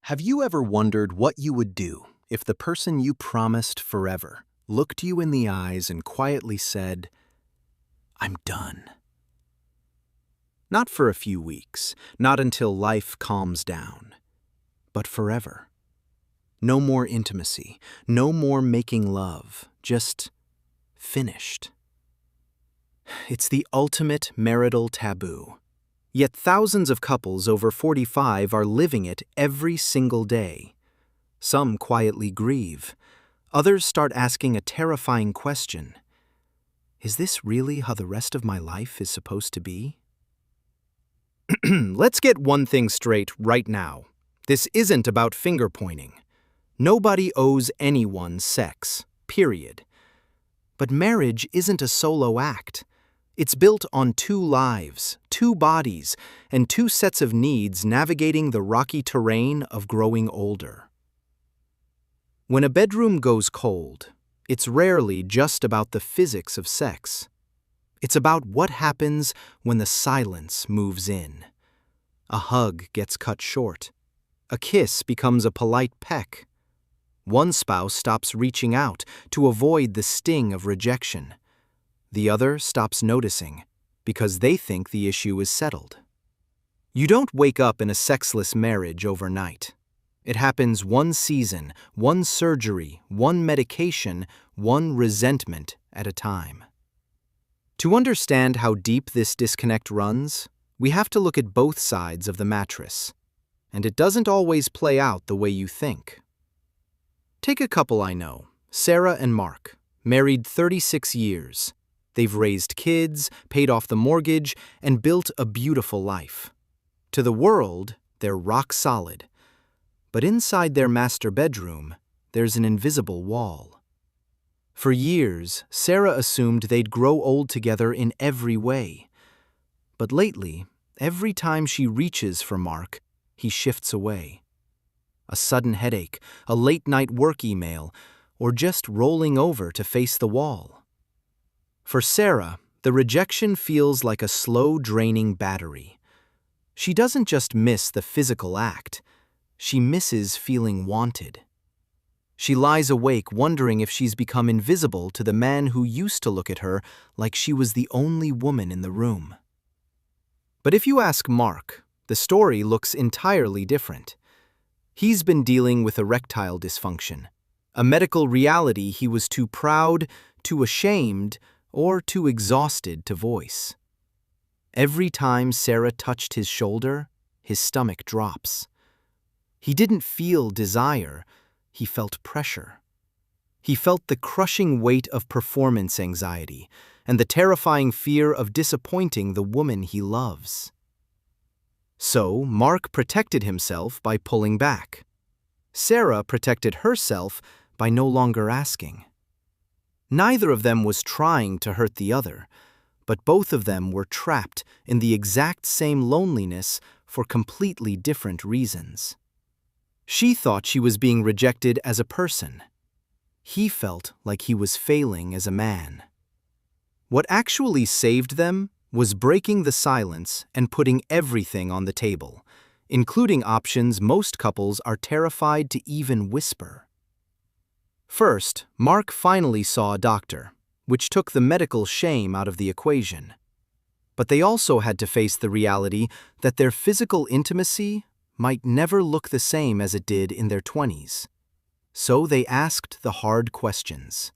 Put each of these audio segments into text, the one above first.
Have you ever wondered what you would do if the person you promised forever looked you in the eyes and quietly said, "I'm done"? Not for a few weeks, not until life calms down, but forever. No more intimacy, no more making love, just finished. It's the ultimate marital taboo. Yet thousands of couples over 45 are living it every single day. Some quietly grieve. Others start asking a terrifying question. Is this really how the rest of my life is supposed to be? Let's get one thing straight right now. This isn't about finger-pointing. Nobody owes anyone sex, period. But marriage isn't a solo act. It's built on two lives, two bodies, and two sets of needs navigating the rocky terrain of growing older. When a bedroom goes cold, it's rarely just about the physics of sex. It's about what happens when the silence moves in. A hug gets cut short. A kiss becomes a polite peck. One spouse stops reaching out to avoid the sting of rejection. The other stops noticing because they think the issue is settled. You don't wake up in a sexless marriage overnight. It happens one season, one surgery, one medication, one resentment at a time. To understand how deep this disconnect runs, we have to look at both sides of the mattress. And it doesn't always play out the way you think. Take a couple I know, Sarah and Mark, married 36 years. They've raised kids, paid off the mortgage, and built a beautiful life. To the world, they're rock solid. But inside their master bedroom, there's an invisible wall. For years, Sarah assumed they'd grow old together in every way. But lately, every time she reaches for Mark, he shifts away. A sudden headache, a late-night work email, or just rolling over to face the wall. For Sarah, the rejection feels like a slow draining battery. She doesn't just miss the physical act, she misses feeling wanted. She lies awake wondering if she's become invisible to the man who used to look at her like she was the only woman in the room. But if you ask Mark, the story looks entirely different. He's been dealing with erectile dysfunction, a medical reality he was too proud, too ashamed, or too exhausted to voice. Every time Sarah touched his shoulder, his stomach drops. He didn't feel desire, he felt pressure. He felt the crushing weight of performance anxiety and the terrifying fear of disappointing the woman he loves. So, Mark protected himself by pulling back. Sarah protected herself by no longer asking. Neither of them was trying to hurt the other, but both of them were trapped in the exact same loneliness for completely different reasons. She thought she was being rejected as a person. He felt like he was failing as a man. What actually saved them was breaking the silence and putting everything on the table, including options most couples are terrified to even whisper. First, Mark finally saw a doctor, which took the medical shame out of the equation. But they also had to face the reality that their physical intimacy might never look the same as it did in their 20s. So they asked the hard questions.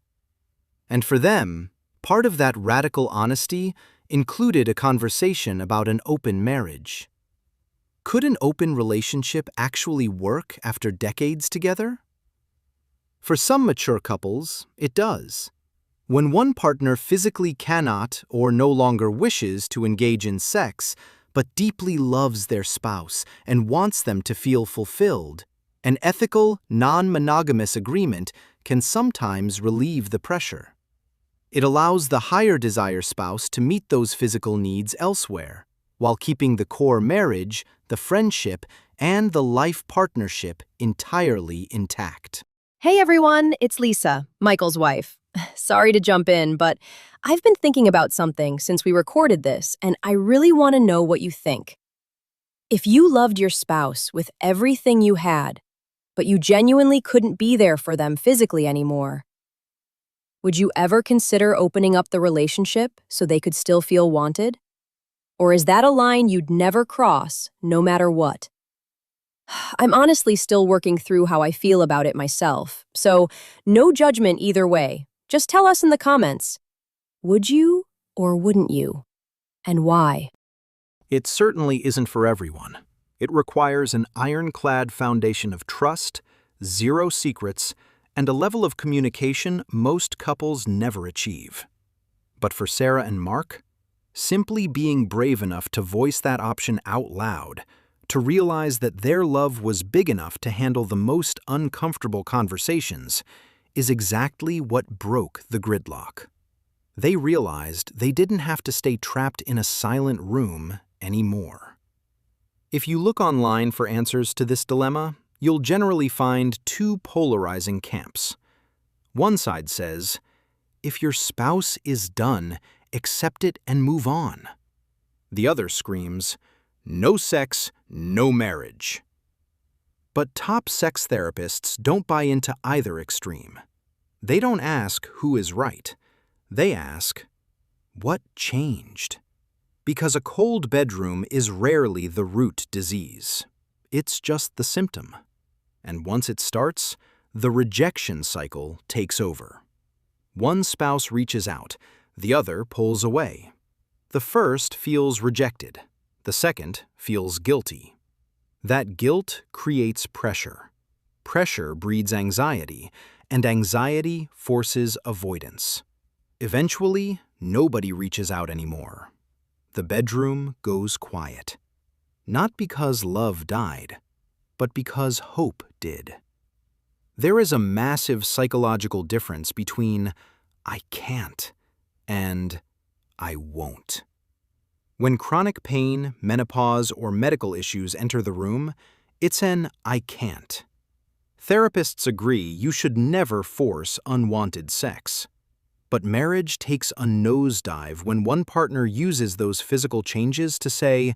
And for them, part of that radical honesty included a conversation about an open marriage. Could an open relationship actually work after decades together? For some mature couples, it does. When one partner physically cannot or no longer wishes to engage in sex, but deeply loves their spouse and wants them to feel fulfilled, an ethical, non-monogamous agreement can sometimes relieve the pressure. It allows the higher desire spouse to meet those physical needs elsewhere, while keeping the core marriage, the friendship, and the life partnership entirely intact. Hey everyone, it's Lisa, Michael's wife. Sorry to jump in, but I've been thinking about something since we recorded this, and I really want to know what you think. If you loved your spouse with everything you had, but you genuinely couldn't be there for them physically anymore, would you ever consider opening up the relationship so they could still feel wanted? Or is that a line you'd never cross, no matter what? I'm honestly still working through how I feel about it myself, so no judgment either way. Just tell us in the comments. Would you or wouldn't you? And why? It certainly isn't for everyone. It requires an ironclad foundation of trust, zero secrets, and a level of communication most couples never achieve. But for Sarah and Mark, simply being brave enough to voice that option out loud, to realize that their love was big enough to handle the most uncomfortable conversations, is exactly what broke the gridlock. They realized they didn't have to stay trapped in a silent room anymore. If you look online for answers to this dilemma, you'll generally find two polarizing camps. One side says, if your spouse is done, accept it and move on. The other screams, no sex, no marriage. But top sex therapists don't buy into either extreme. They don't ask who is right. They ask, what changed? Because a cold bedroom is rarely the root disease. It's just the symptom. And once it starts, the rejection cycle takes over. One spouse reaches out, the other pulls away. The first feels rejected. The second feels guilty. That guilt creates pressure. Pressure breeds anxiety, and anxiety forces avoidance. Eventually, nobody reaches out anymore. The bedroom goes quiet. Not because love died, but because hope did. There is a massive psychological difference between I can't and I won't. When chronic pain, menopause, or medical issues enter the room, it's an I can't. Therapists agree you should never force unwanted sex. But marriage takes a nosedive when one partner uses those physical changes to say,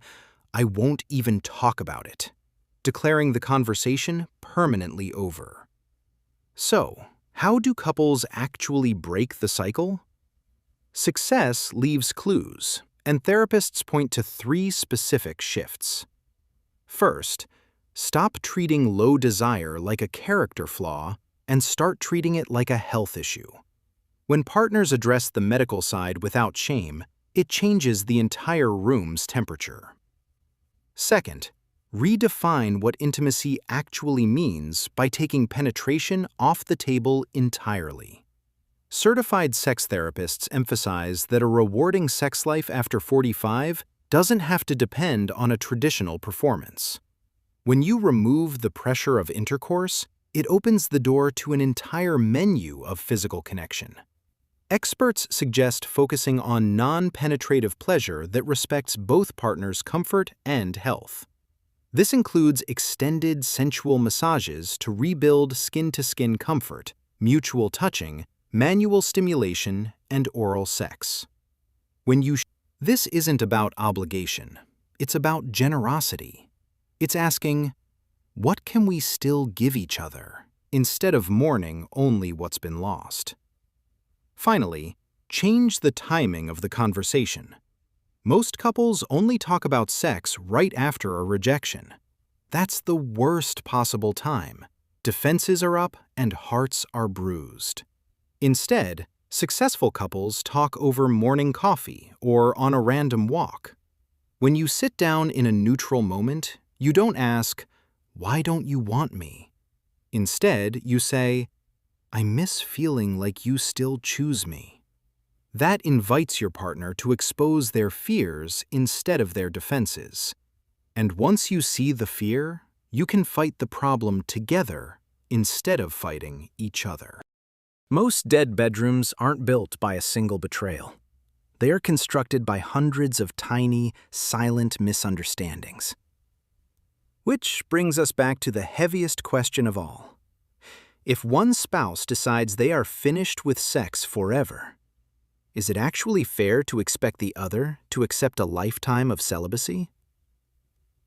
I won't even talk about it, declaring the conversation permanently over. So, how do couples actually break the cycle? Success leaves clues, and therapists point to 3 specific shifts. First, stop treating low desire like a character flaw and start treating it like a health issue. When partners address the medical side without shame, it changes the entire room's temperature. Second, redefine what intimacy actually means by taking penetration off the table entirely. Certified sex therapists emphasize that a rewarding sex life after 45 doesn't have to depend on a traditional performance. When you remove the pressure of intercourse, it opens the door to an entire menu of physical connection. Experts suggest focusing on non-penetrative pleasure that respects both partners' comfort and health. This includes extended sensual massages to rebuild skin-to-skin comfort, mutual touching, manual stimulation, and oral sex. This isn't about obligation. It's about generosity. It's asking, what can we still give each other, instead of mourning only what's been lost? Finally, change the timing of the conversation. Most couples only talk about sex right after a rejection. That's the worst possible time. Defenses are up and hearts are bruised. Instead, successful couples talk over morning coffee or on a random walk. When you sit down in a neutral moment, you don't ask, "Why don't you want me?" Instead, you say, "I miss feeling like you still choose me." That invites your partner to expose their fears instead of their defenses. And once you see the fear, you can fight the problem together instead of fighting each other. Most dead bedrooms aren't built by a single betrayal. They are constructed by hundreds of tiny, silent misunderstandings. Which brings us back to the heaviest question of all. If one spouse decides they are finished with sex forever, is it actually fair to expect the other to accept a lifetime of celibacy?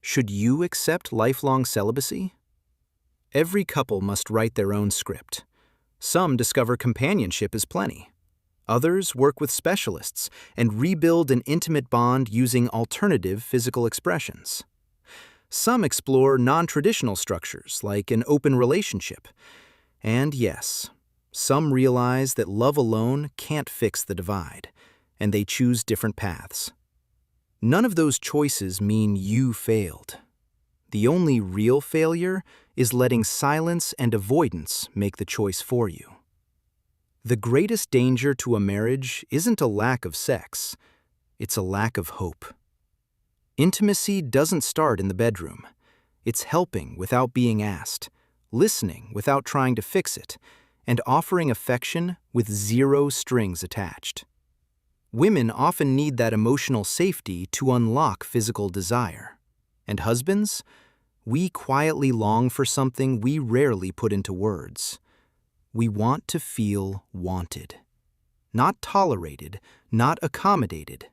Should you accept lifelong celibacy? Every couple must write their own script. Some discover companionship is plenty. Others work with specialists and rebuild an intimate bond using alternative physical expressions. Some explore non-traditional structures like an open relationship. And yes, some realize that love alone can't fix the divide, and they choose different paths. None of those choices mean you failed. The only real failure is letting silence and avoidance make the choice for you. The greatest danger to a marriage isn't a lack of sex, it's a lack of hope. Intimacy doesn't start in the bedroom. It's helping without being asked, listening without trying to fix it, and offering affection with zero strings attached. Women often need that emotional safety to unlock physical desire. And husbands, we quietly long for something we rarely put into words. We want to feel wanted. Not tolerated, not accommodated.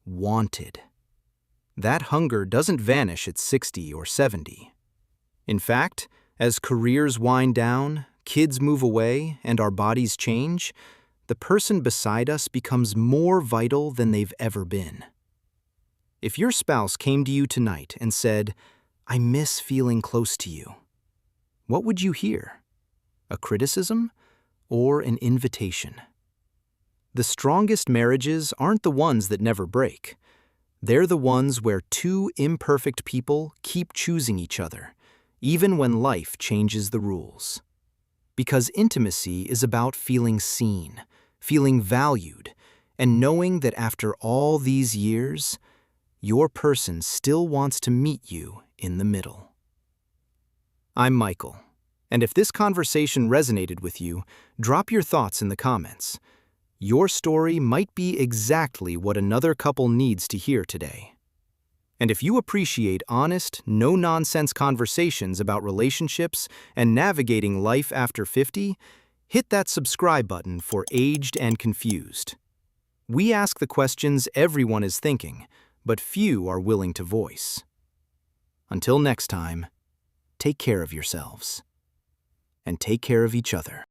Wanted. That hunger doesn't vanish at 60 or 70. In fact, as careers wind down, kids move away, and our bodies change, the person beside us becomes more vital than they've ever been. If your spouse came to you tonight and said, "I miss feeling close to you," what would you hear? A criticism or an invitation? The strongest marriages aren't the ones that never break. They're the ones where two imperfect people keep choosing each other, even when life changes the rules. Because intimacy is about feeling seen, feeling valued, and knowing that after all these years, your person still wants to meet you in the middle. I'm Michael, and if this conversation resonated with you, drop your thoughts in the comments. Your story might be exactly what another couple needs to hear today. And if you appreciate honest, no-nonsense conversations about relationships and navigating life after 50, hit that subscribe button for Aged and Confused. We ask the questions everyone is thinking, but few are willing to voice. Until next time, take care of yourselves and take care of each other.